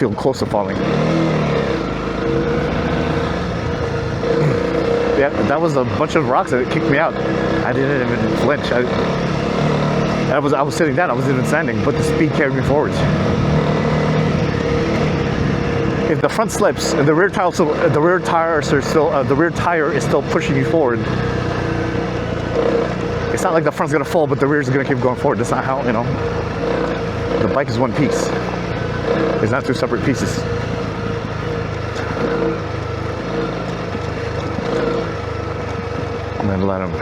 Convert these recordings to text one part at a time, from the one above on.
feel close to falling. Yeah, that was a bunch of rocks that kicked me out. I didn't even flinch. I was sitting down. I wasn't even standing, but the speed carried me forwards. If the front slips and the rear tire is still pushing you forward, it's not like the front's gonna fall, but the rear is gonna keep going forward. That's not how, you know. The bike is one piece. It's not two separate pieces. And then let him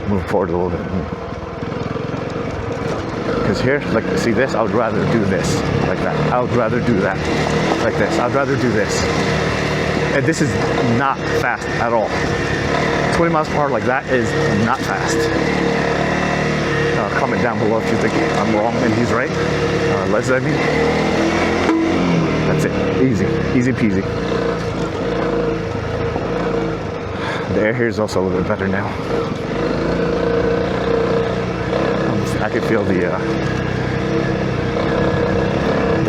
move forward a little bit. Because here, like, see this? I would rather do this, like that. I would rather do that, like this. I'd rather do this. And this is not fast at all. 20 miles per hour like that is not fast. Comment down below if you think I'm wrong and he's right. Let's I mean. That's it. Easy. Easy peasy. The air here is also a little bit better now. I can feel the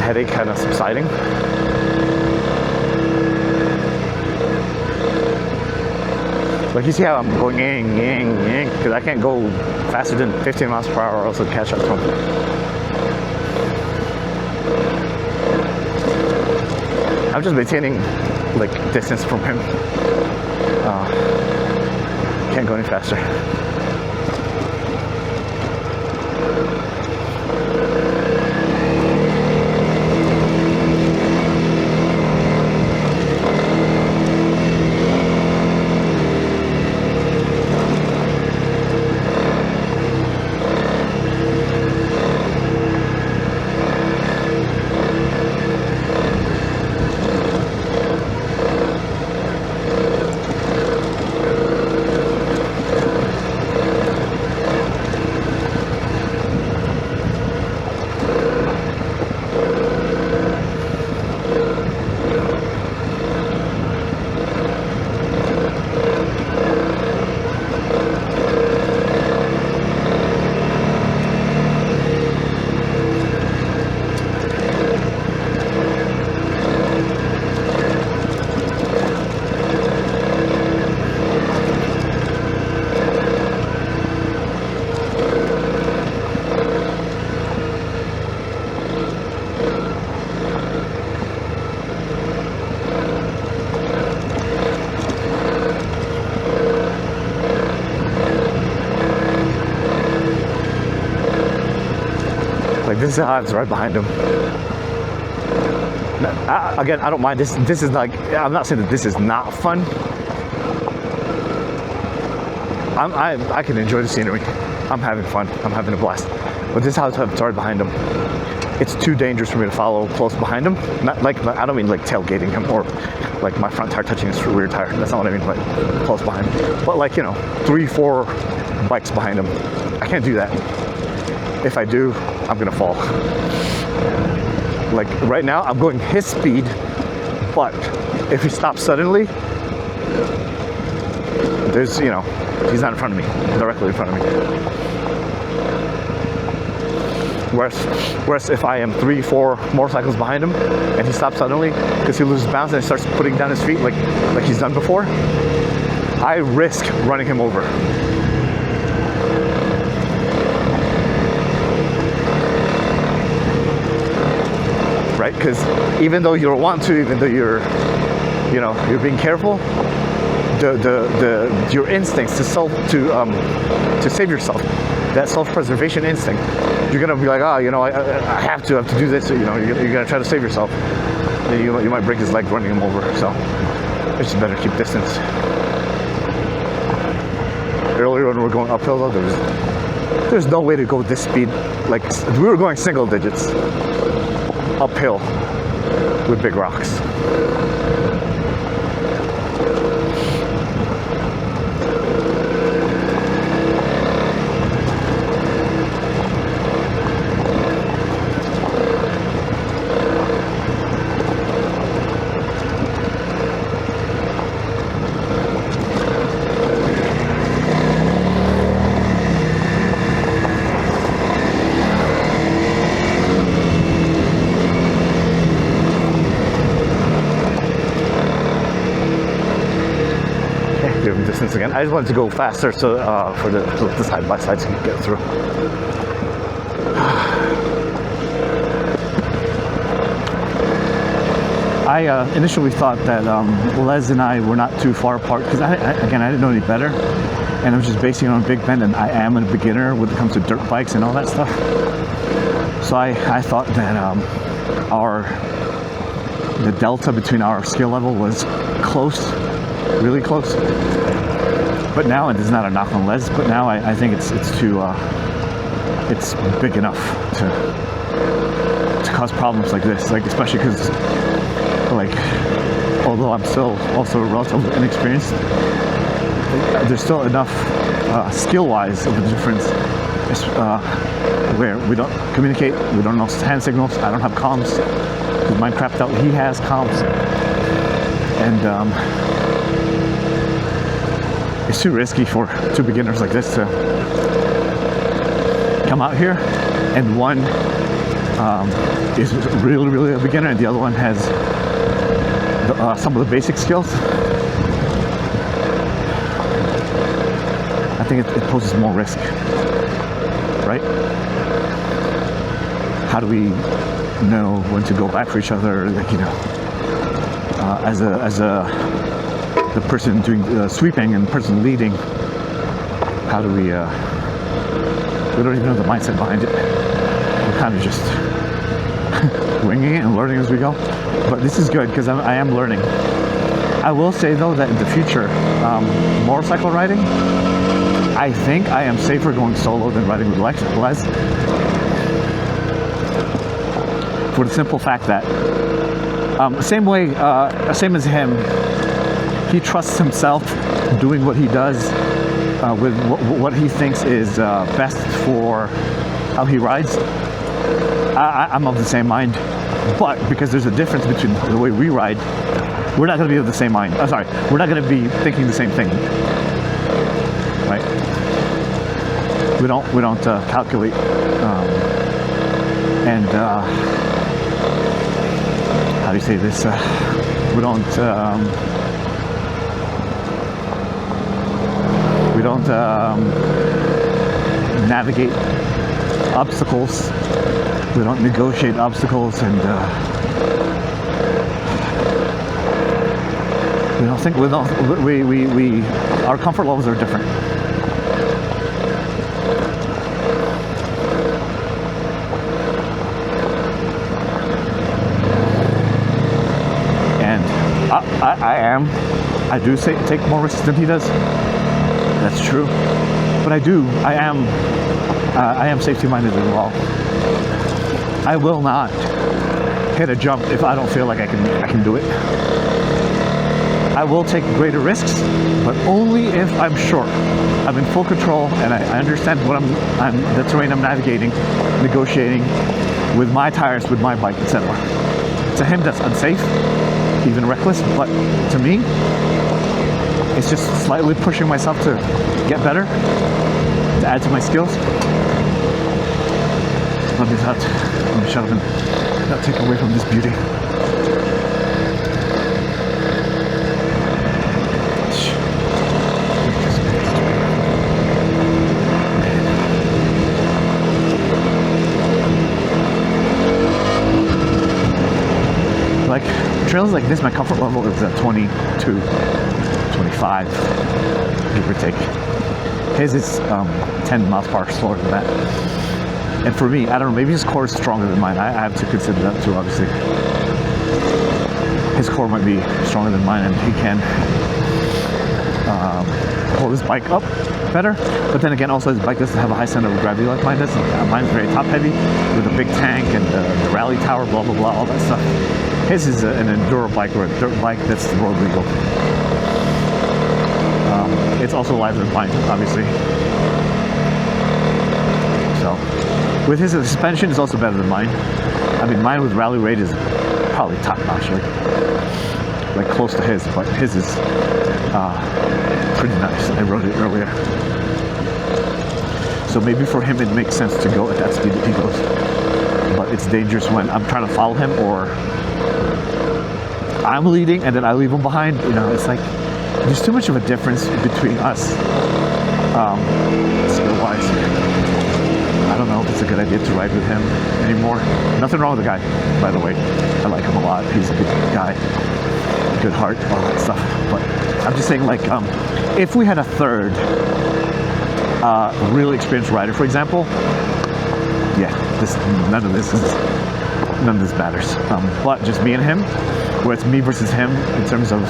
headache kind of subsiding. Like, you see how I'm going yang, because I can't go faster than 15 miles per hour or else I'll catch up to him. I'm just maintaining, like, distance from him. Can't go any faster. Like, this is how I was right behind him. Again, I don't mind this. This is like, I'm not saying that this is not fun. I can enjoy the scenery. I'm having fun. I'm having a blast. But this is how I was right behind him. It's too dangerous for me to follow close behind him. Not like, I don't mean like tailgating him or like my front tire touching his rear tire. That's not what I mean, like close behind him. But like, you know, 3-4 bikes behind him. I can't do that. If I do, I'm gonna fall. Like right now, I'm going his speed, but if he stops suddenly, there's, you know, he's not in front of me, directly in front of me. Whereas if I am 3-4 motorcycles behind him and he stops suddenly because he loses balance and he starts putting down his feet like he's done before, I risk running him over. Right? Because even though you don't want to, even though you're being careful, your instincts to save yourself, that self-preservation instinct, you're gonna be like, oh, you know, I have to do this. You know, you're gonna try to save yourself. Then you might break his leg running him over. So it's just better to keep distance. Earlier when we were going uphill, though, there's no way to go this speed. Like, we were going single digits uphill with big rocks. distance again. I just wanted to go faster so for the side by sides to get through. I initially thought that Les and I were not too far apart because again I didn't know any better, and I was just basing it on Big Bend, and I am a beginner when it comes to dirt bikes and all that stuff. So I thought that the delta between our skill level was close, really close. But now, and this is not a knock on Les, but now I think it's too it's big enough to cause problems like this, like especially because like although I'm still also relatively inexperienced, there's still enough skill-wise of a difference where we don't communicate, we don't know hand signals, I don't have comms. Mine crapped out, he has comms. And it's too risky for two beginners like this to come out here, and one is really a beginner and the other one has some of the basic skills. I think it poses more risk, right? How do we know when to go back for each other? Like, you know, as the person doing sweeping and the person leading, how do we don't even know the mindset behind it. We're kind of just winging it and learning as we go. But this is good because I am learning. I will say though that in the future, motorcycle riding, I think I am safer going solo than riding with Les. For the simple fact that, same as him, he trusts himself doing what he does with what he thinks is best for how he rides. I'm of the same mind, but because there's a difference between the way we ride, we're not going to be of the same mind. I'm sorry, we're not going to be thinking the same thing, right? We don't calculate and how do you say this? We don't navigate obstacles. We don't negotiate obstacles, and we don't think our comfort levels are different. And I do take more risks than he does. That's true, but I am safety minded as well. I will not hit a jump if I don't feel like I can do it. I will take greater risks, but only if I'm sure I'm in full control and I understand what the terrain I'm navigating, negotiating with my tires, with my bike, etc. To him, that's unsafe, even reckless, but to me, it's just slightly pushing myself to get better, to add to my skills. Let me shut up and not take away from this beauty. Like trails like this, my comfort level is at 22, 25, give or take. His is 10 miles per hour slower than that. And for me, I don't know, maybe his core is stronger than mine. I have to consider that too, obviously. His core might be stronger than mine, and he can hold his bike up better. But then again, also his bike doesn't have a high center of gravity like mine does. Mine's very top heavy with a big tank and the rally tower, blah, blah, blah, all that stuff. His is an enduro bike or a dirt bike that's road legal. It's also lighter than mine, obviously. So, with his suspension, is also better than mine. I mean, mine with rally rate is probably top notch, like close to his, but his is pretty nice. I rode it earlier. So maybe for him it makes sense to go at that speed that he goes. But it's dangerous when I'm trying to follow him or I'm leading and then I leave him behind. You know, it's like there's too much of a difference between us, skill-wise. I don't know if it's a good idea to ride with him anymore. Nothing wrong with the guy, by the way. I like him a lot. He's a good guy, good heart, all that stuff. But I'm just saying, like, if we had a third really experienced rider, for example, yeah, none of this matters. But just me and him, where it's me versus him in terms of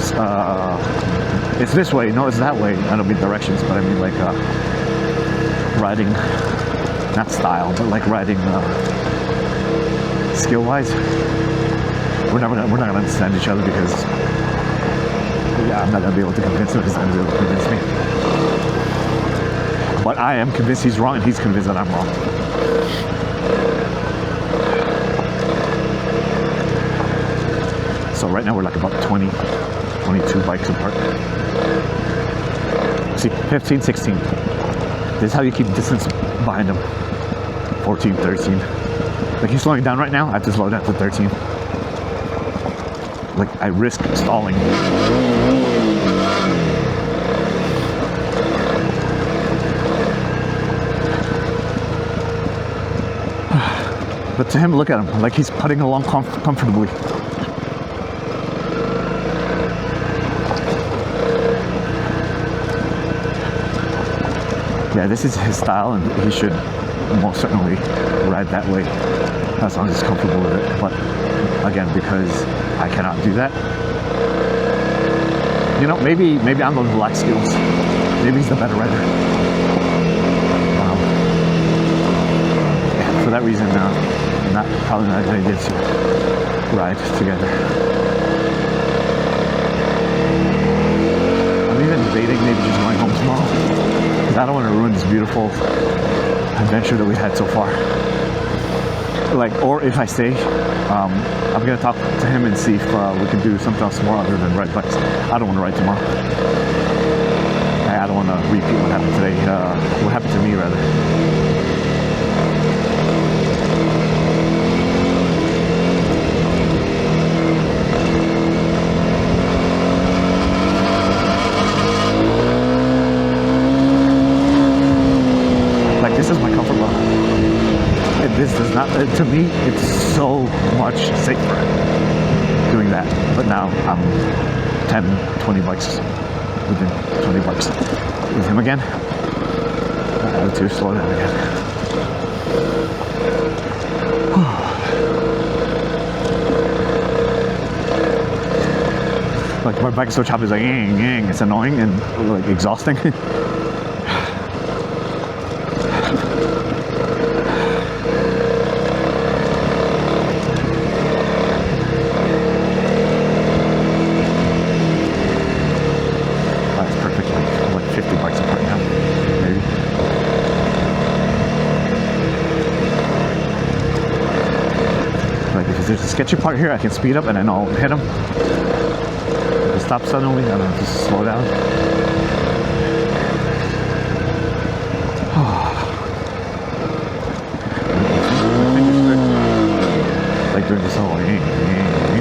it's this way, no, it's that way. I don't mean directions, but I mean like riding, not style, but like riding skill-wise. We're not gonna understand each other because yeah, I'm not gonna be able to convince him. He's not gonna be able to convince me. But I am convinced he's wrong, and he's convinced that I'm wrong. So right now we're like about 20, 22 bikes apart. See, 15, 16. This is how you keep distance behind him. 14, 13. Like he's slowing down right now, I have to slow down to 13. Like I risk stalling. But to him, look at him, like he's putting along comfortably. Yeah, this is his style, and he should most certainly ride that way as long as he's comfortable with it. But again, because I cannot do that, you know, maybe I'm on the lack skills. Maybe he's the better rider. Yeah, for that reason, probably not a good idea to ride together. I'm even debating maybe just going home tomorrow, because I don't want to ruin this beautiful adventure that we had so far. Like, or if I stay, I'm gonna talk to him and see if we can do something else tomorrow other than ride bikes. I don't want to ride tomorrow. I don't want to repeat what happened today. What happened to me, rather. This is my comfort level. This does not, to me, it's so much safer doing that. But now I'm 10, 20 bikes within 20 bikes with him again. I have to slow down again. Like my bike is so choppy, it's like, it's annoying and like exhausting. There's a sketchy part here, I can speed up and then I'll hit him. If it stops suddenly, I don't have to slow down. Like doing this whole,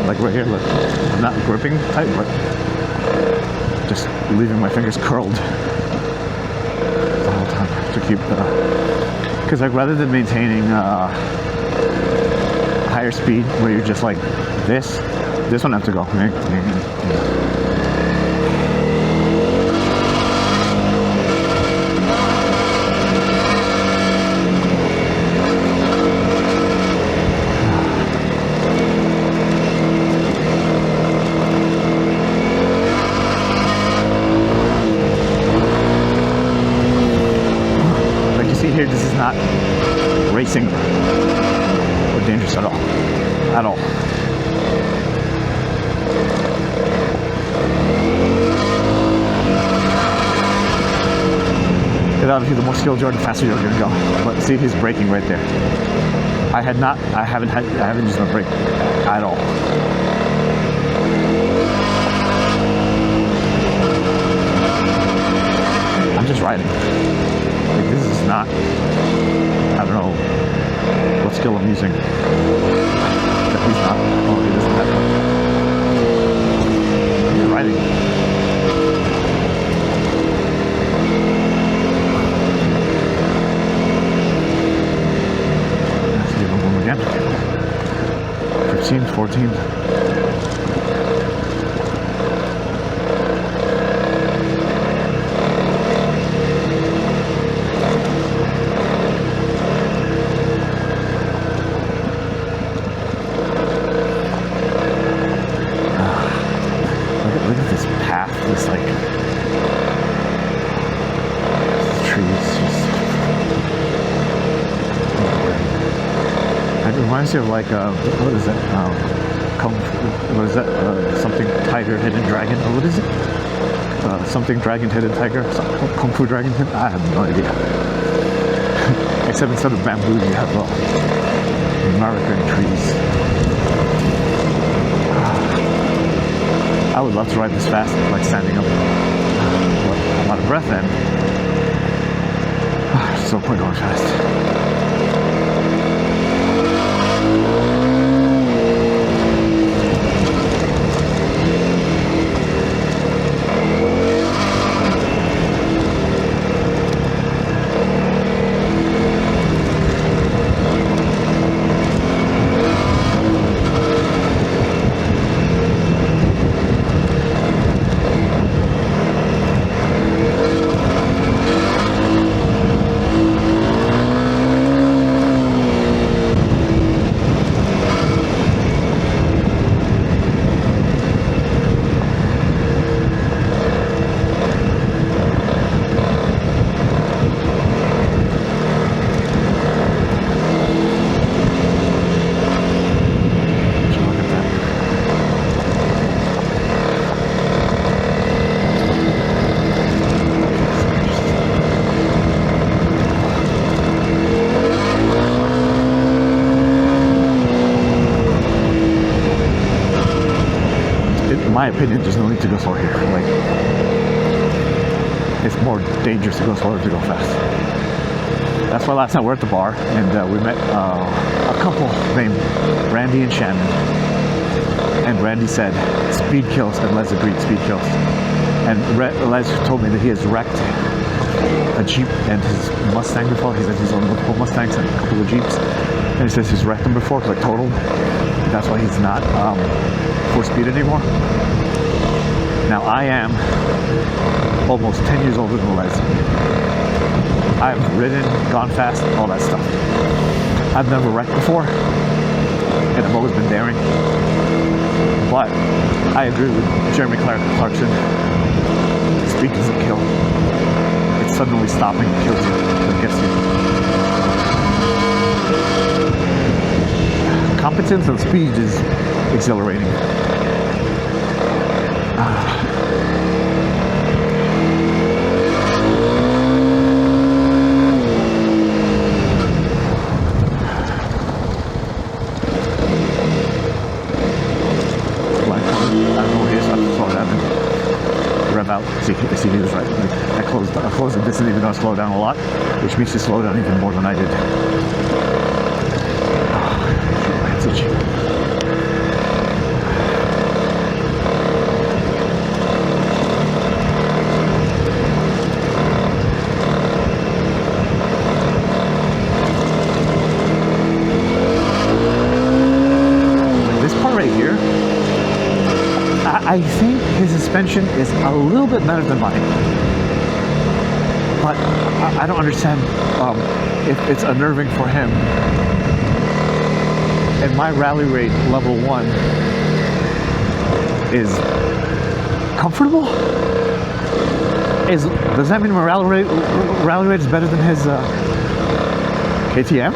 like right here, look. I'm not gripping tight, but just leaving my fingers curled the whole time to keep, because like rather than maintaining higher speed where you're just like this one I have to go. Like you see here, this is not racing or dangerous at all. At all. And obviously, the more skilled you are, the faster you're gonna go. But see, he's braking right there. I haven't used my brake at all. I'm just riding. Like, this is not, I don't know what skill I'm using. He's not. Oh, he doesn't have one. He's riding. routine. Look at this path, this like trees just. It reminds me of like what is that? What is that? Something tiger hidden dragon? Or what is it? Something dragon hidden tiger? Kung Fu dragon? I have no idea. Except instead of bamboo, you have American trees. I would love to ride this fast, like standing up. I'm out of breath then. There's no point going fast. In my opinion, there's no need to go slow here. Like, it's more dangerous to go slow than to go fast. That's why last night we're at the bar and we met a couple named Randy and Shannon. And Randy said, speed kills, and Les agreed, speed kills. And Les told me that he has wrecked a Jeep and his Mustang before. He said he's owned multiple Mustangs and a couple of Jeeps. And he says he's wrecked them before, like totaled. That's why he's not for speed anymore. Now I am almost 10 years older than Les. I've ridden, gone fast, all that stuff. I've never wrecked before, and I've always been daring. But I agree with Jeremy Clarkson. Speed doesn't kill. It's suddenly stopping that kills you, that gets you. Competence and speed is exhilarating. Out. See, he was right. I closed the distance even though I slowed down a lot, which makes you slow down even more than I did. My head's itchy. This part right here, I think his suspension is a little bit better than mine, but I don't understand if it's unnerving for him. And my rally rate level 1 is comfortable. Does that mean my rally rate is better than his KTM?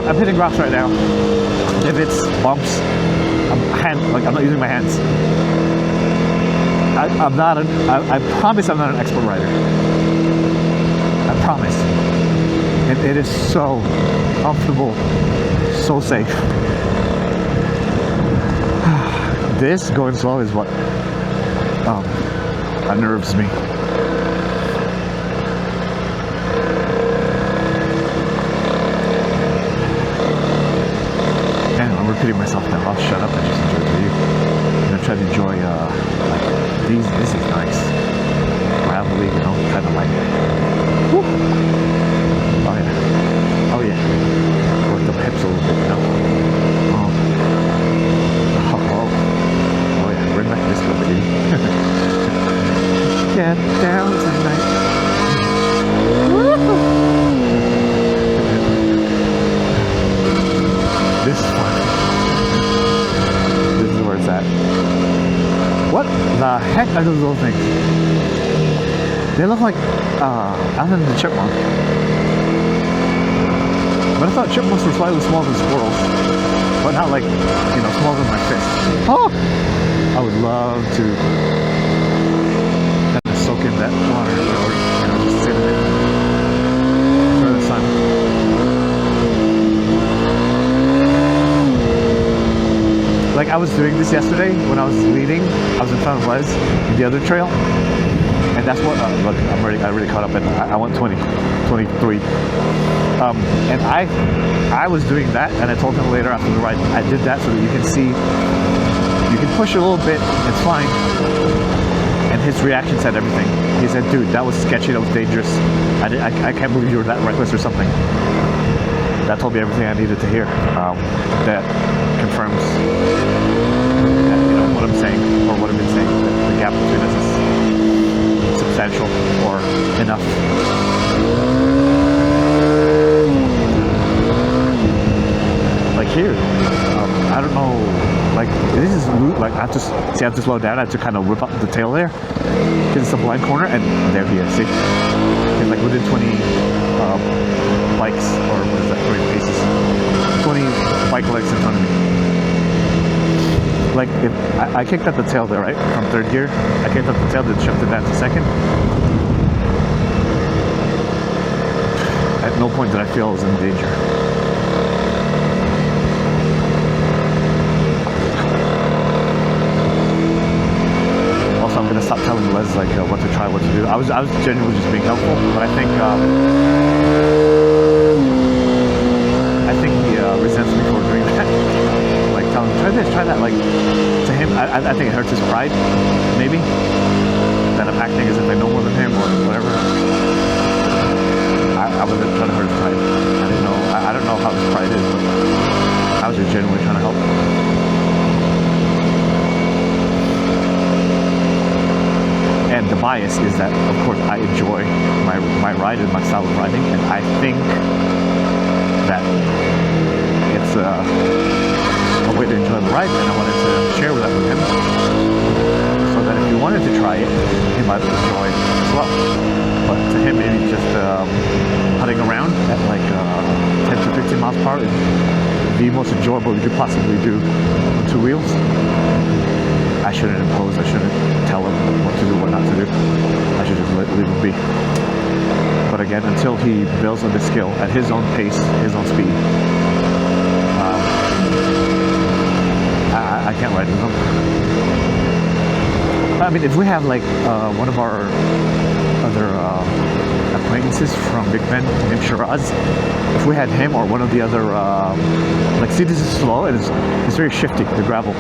I'm hitting rocks right now. Divots, bumps. I'm not using my hands. I promise I'm not an expert rider. I promise. And it is so comfortable, so safe. This going slow is what unnerves me. I'm repeating myself now. I'll shut up and just enjoy the view. I'm gonna try to enjoy like these. This is nice, gravelly, you know. at those little things. They look like Alvin and the Chipmunk. But I thought chipmunks were slightly smaller than squirrels. But not like, smaller than my fist. Oh! I would love to kind of soak in that water or, just sit in it. Enjoy the sun. Like I was doing this yesterday when I was leading. I was in front of Les in the other trail. And that's what, look, I already caught up and I went 23. And I was doing that, and I told him later after the ride, I did that so that you can see, you can push a little bit, it's fine. And his reaction said everything. He said, dude, that was sketchy, that was dangerous. I can't believe you were that reckless or something. That told me everything I needed to hear. That confirms that, what I'm saying, or what I've been saying, that the gap between us is substantial or enough. Like here, I don't know, like this is loop, like I have to slow down, I have to kind of whip up the tail there, because it's a blind corner, and there he is, see? He's like within 20 bikes, or what is that, 20 paces, 20 bike legs in front of me. Like if I kicked up the tail there, right, from third gear, I kicked up the tail, then shoved it down to second. At no point did I feel I was in danger. I'm gonna stop telling Les like what to try, what to do. I was genuinely just being helpful, but I think he resents me for doing that. Like telling him, try this, try that. Like to him, I think it hurts his pride, maybe, that I'm acting as if I know more than him or whatever. I wasn't trying to hurt his pride. I don't know how his pride is, but I was just genuinely trying to help. And the bias is that, of course, I enjoy my ride and my style of riding, and I think that it's a way to enjoy the ride, and I wanted to share that with him, so that if he wanted to try it, he might enjoy it as well. But to him, maybe just putting around at like 10 to 15 miles per hour is the most enjoyable you could possibly do on two wheels. I shouldn't impose, I shouldn't tell him what to do, what not to do. I should just leave him be. But again, until he builds on the skill at his own pace, his own speed, I can't ride with him. I mean, if we have like one of our other acquaintances from Big Ben named Shiraz, if we had him or one of the other, like, see, this is slow and it's very shifty, the gravel.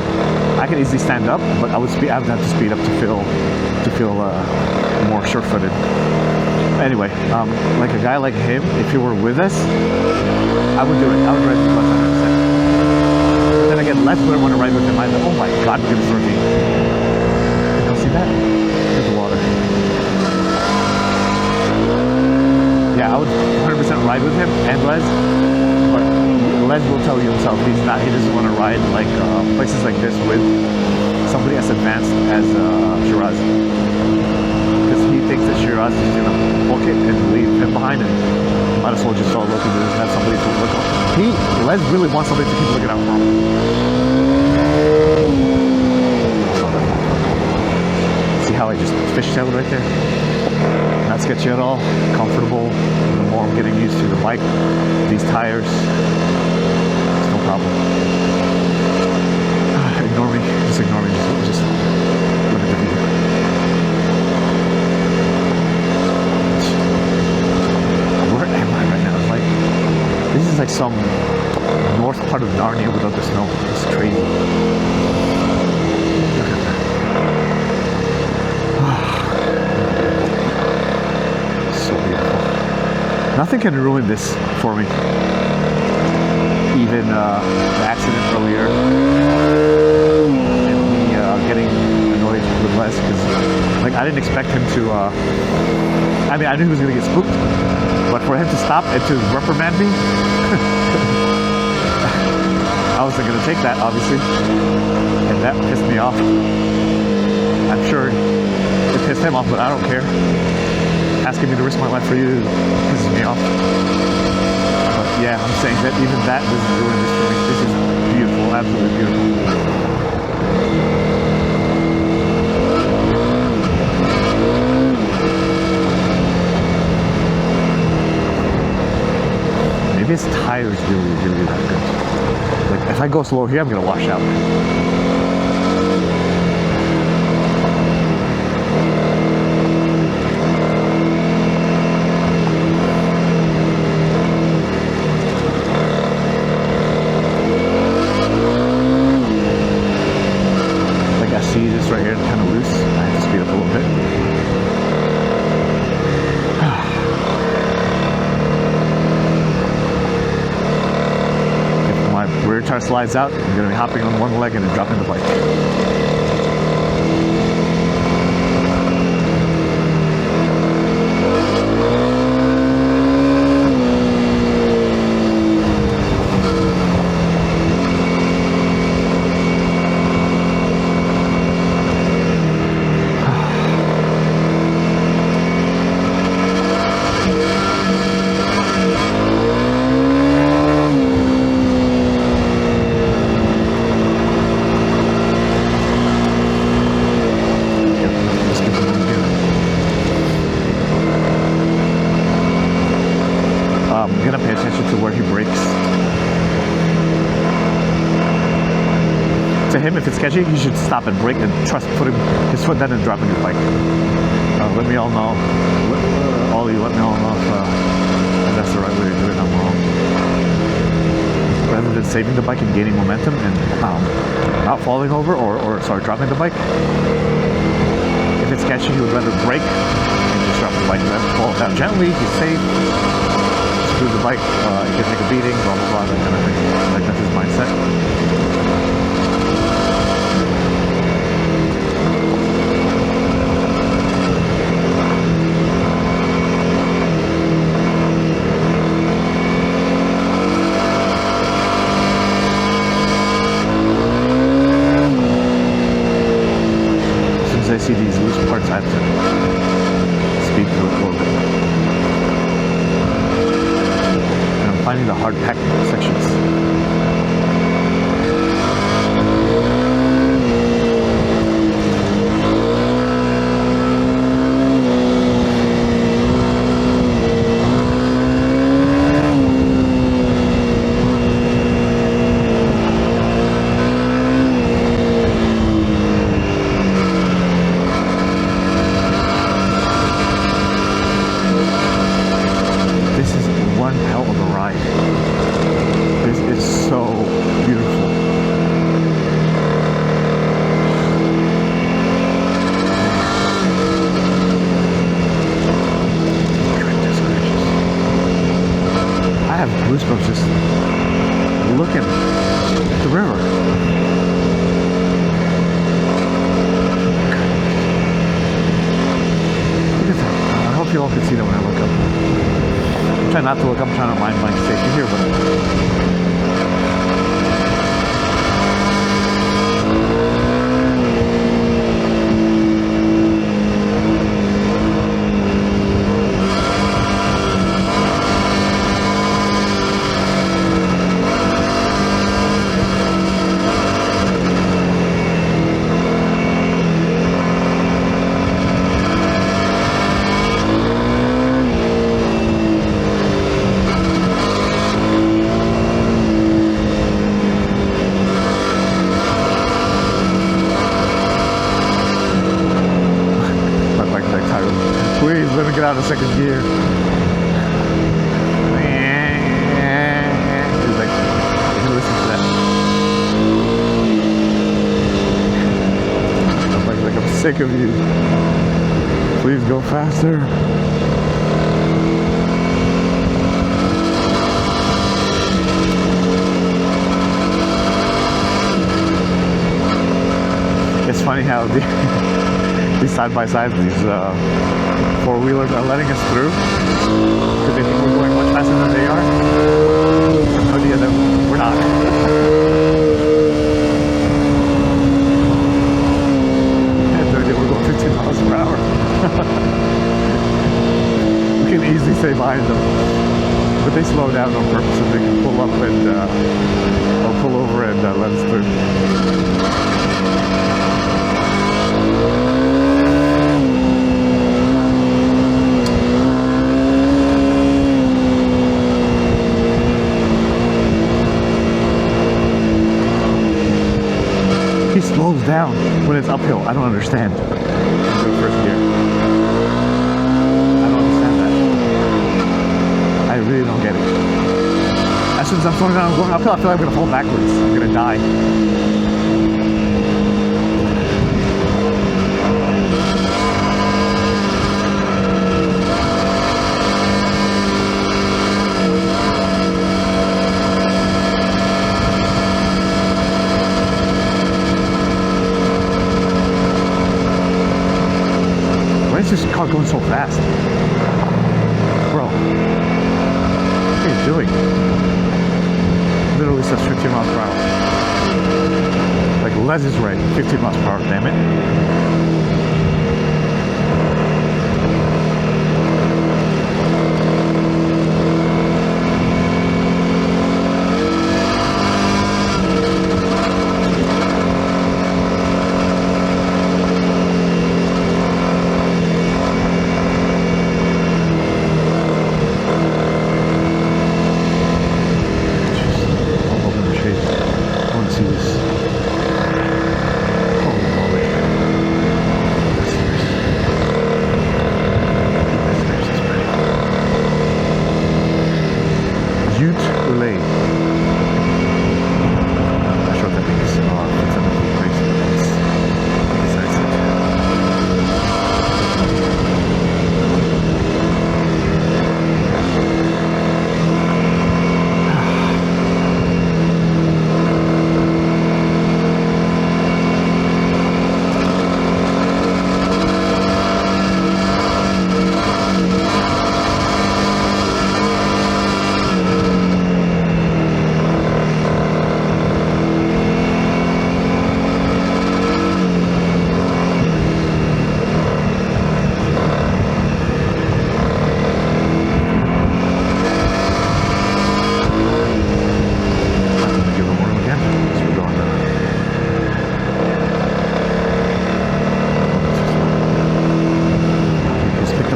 I can easily stand up, but I would have to speed up to feel more sure-footed. Anyway, like a guy like him, if he were with us, I would do it. I would ride with Les 100%. But then again, Les wouldn't want to ride with him either. Oh my God, look at this rookie. You see that? There's the water. Yeah, I would 100% ride with him and Les, but Les will tell you himself he doesn't want to ride like places like this with somebody as advanced as Shiraz, because he thinks that Shiraz is gonna book it and leave him behind, and might as well just start looking and have somebody to look at. Les really wants somebody to keep looking out for. See how I just fishtailed right there? Not sketchy at all, comfortable. The more I'm getting used to the bike, these tires, it's no problem. Ignore me, just ignore me, just look at the video. Where am I right now? It's like, this is like some north part of Narnia without the snow. It's crazy. Look at that. So beautiful. Nothing can ruin this for me. Even the accident earlier, and me getting annoyed with Les, because like I didn't expect him to. I mean, I knew he was gonna get spooked, but for him to stop and to reprimand me, I wasn't gonna take that, obviously, and that pissed me off. I'm sure pissed him off, but I don't care. Asking me to risk my life for you pisses me off. But yeah, I'm saying that even that doesn't ruin this for me. This is beautiful, absolutely beautiful. Maybe his tires really that good. Like if I go slow here, I'm gonna wash out. Like I see this right here, kind of loose. I have to speed up a little bit. Rear tire slides out, I'm going to be hopping on one leg and then dropping the bike. To him, if it's sketchy, he should stop and brake and trust putting his foot down and dropping his bike. Let me all know, all you let me all know if that's the right way to do it. I'm wrong. Rather than saving the bike and gaining momentum and not falling over or sorry, dropping the bike. If it's sketchy, he would rather brake and just drop the bike. Then fall down gently. He's safe. Screw the bike. He can take a beating. Blah blah blah. That kind of thing. Like that's his mindset. I see these loose parts, I have to speed through it a little bit. And I'm finding the hard packed sections. Goosebumps just looking at the river. Look at that. I hope you all can see that when I look up. I'm trying not to look up, I'm trying to mind my safety here, but please let me get out of second gear. He's like, listen to that. I'm like, I'm sick of you. Please go faster. It's funny how these side-by-sides, these four-wheelers are letting us through because they think we're going much faster than they are. No idea that we're not. I had no idea we're going 15 miles per hour. We can easily stay behind them. But they slow down on purpose so they can pull up and, or pull over and let us through. He slows down when it's uphill. I don't understand. First gear. I don't understand that. I really don't get it. As soon as I'm slowing down, I'm going uphill, I feel like I'm gonna fall backwards. I'm gonna die. This car going so fast? Bro, what are you doing? Literally says 15 miles per hour. Like Les is right, 15 miles per hour, damn it.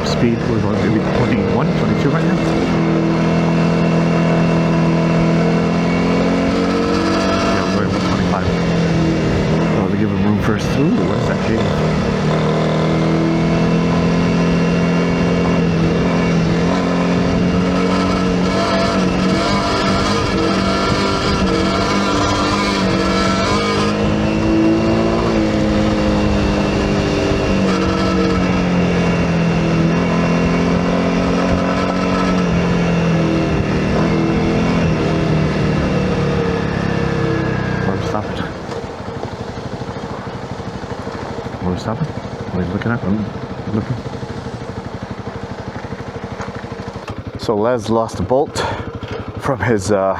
Speed, we're going maybe 21, 22 right now. Yeah, we're going 125. Oh, they give him room first. Ooh, what is that gate? What are we stopping? What are you looking at? I'm looking. So Les lost a bolt from his the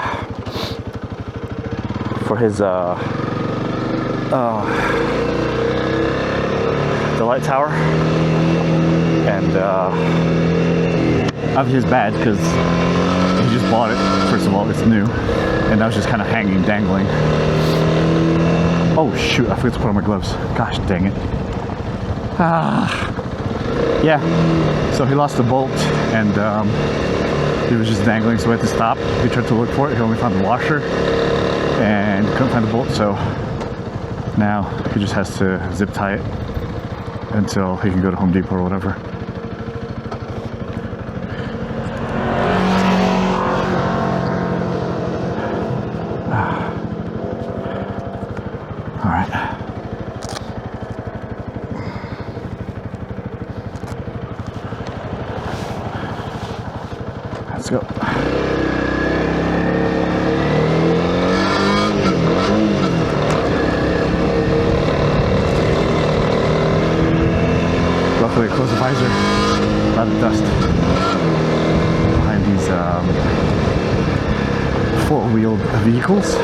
light tower, and obviously it's bad because he just bought it. First of all, it's new, and now it's just kind of hanging, dangling. Oh shoot, I forgot to put on my gloves. Gosh dang it. Yeah, so he lost the bolt, and he was just dangling, so we had to stop. He tried to look for it, he only found the washer and couldn't find the bolt, so now he just has to zip tie it until he can go to Home Depot or whatever. Alright. Let's go. Luckily, close the visor. A lot of dust behind these four-wheeled vehicles.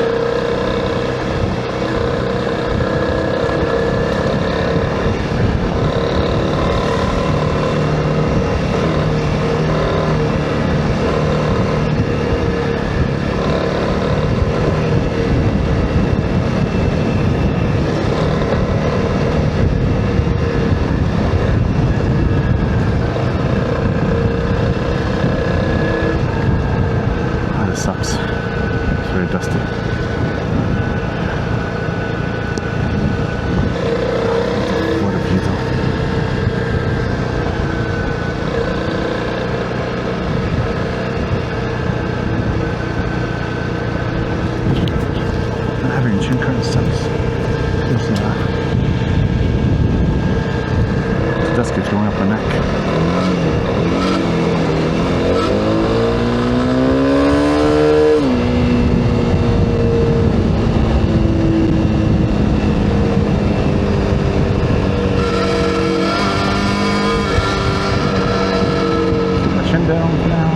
home now.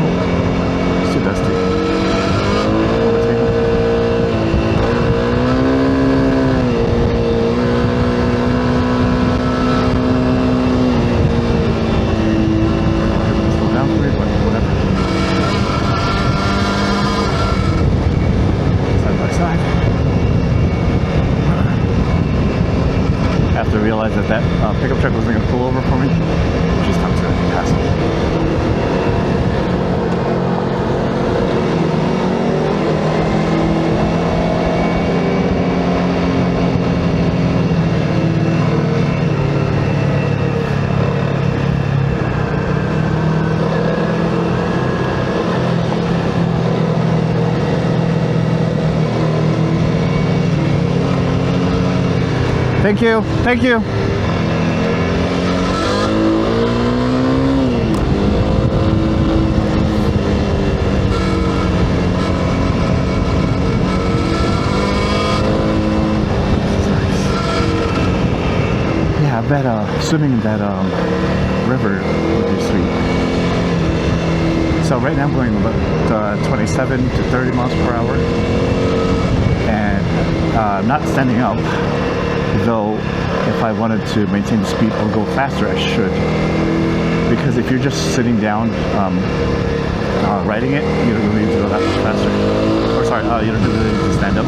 It's too dusty. Realized that pickup truck wasn't going to pull over for me. Just time to pass him. Thank you. Thank you. Yeah, I bet swimming in that river would be sweet. So right now I'm going about 27 to 30 miles per hour, and I'm not standing up. Though if I wanted to maintain the speed or go faster, I should. Because if you're just sitting down riding it, you don't really need to go that much faster. Or sorry, you don't really need to stand up.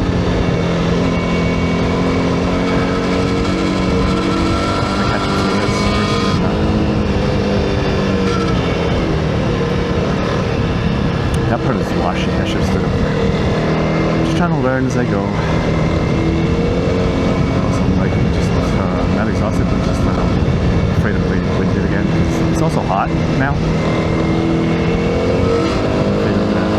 That part is washing. I should have stood up there. Just trying to learn as I go. Like just not exhausted, but just afraid of being winded again. It's also hot now. Afraid of that.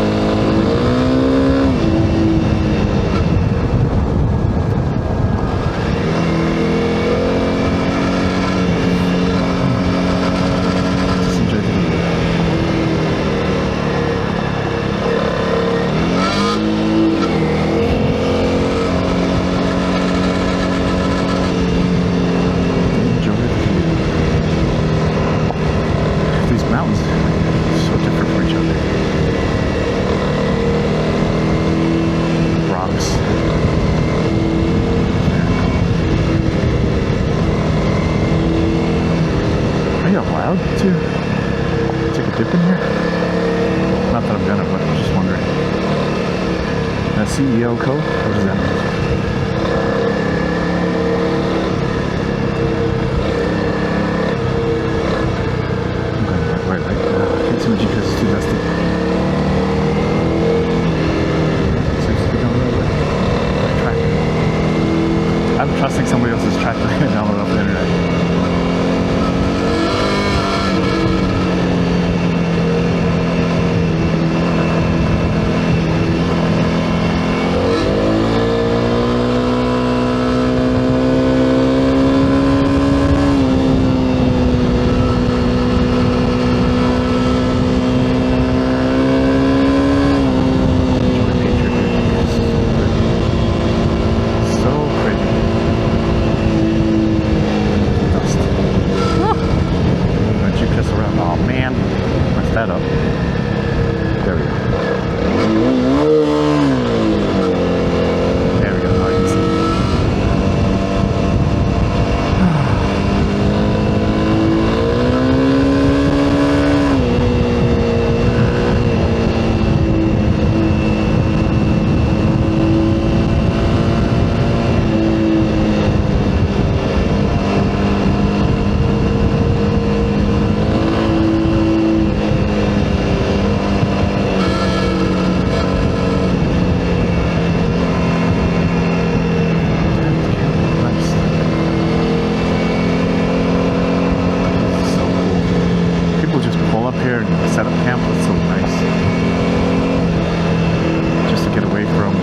Just enjoy the view. To take a dip in here? Not that I'm gonna, but I'm just wondering. CEO code? What is that? I'm going back right. I can't see my GPS, it's too dusty. Seems to be going the right track. I'm trusting somebody else's track to download off the internet. here and set up camp was so nice. Just to get away from